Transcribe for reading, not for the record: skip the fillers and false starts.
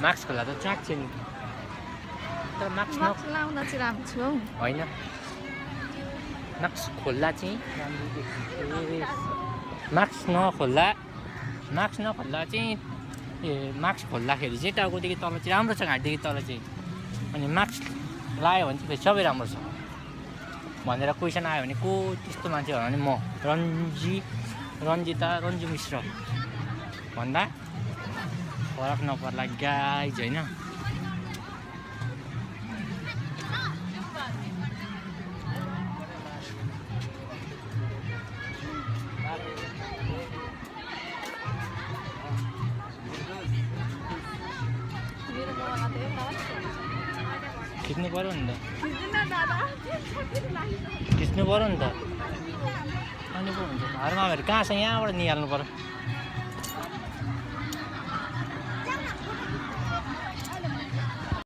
mask खोल्दा त च्याक्छ नि तर मास्क लाउन चाहिँ राम्रो छु हौ होइन मास्क खोल्दा चाहिँ राम्रो देखिन्छ मास्क नखोल्दा चाहिँ मास्क खोल्दाखेरि चाहिँ टाउकोदेखि तल चाहिँ राम्रो छ घाँटीदेखि तल चाहिँ अनि मास्क लगायो भने चाहिँ फेरि सबै राम्रो छ भनेर क्वेसन आयो भने को त्यस्तो मान्छे हो भने म रन्जु मिश्र भन्दा फरक नपर्ला गाइज होइन खिच्नु पऱ्यो नि त खिच्नु पऱ्यो नि त अनि पो हुन्छ घरमा भएर कहाँ छ यहाँबाट निहाल्नु पऱ्यो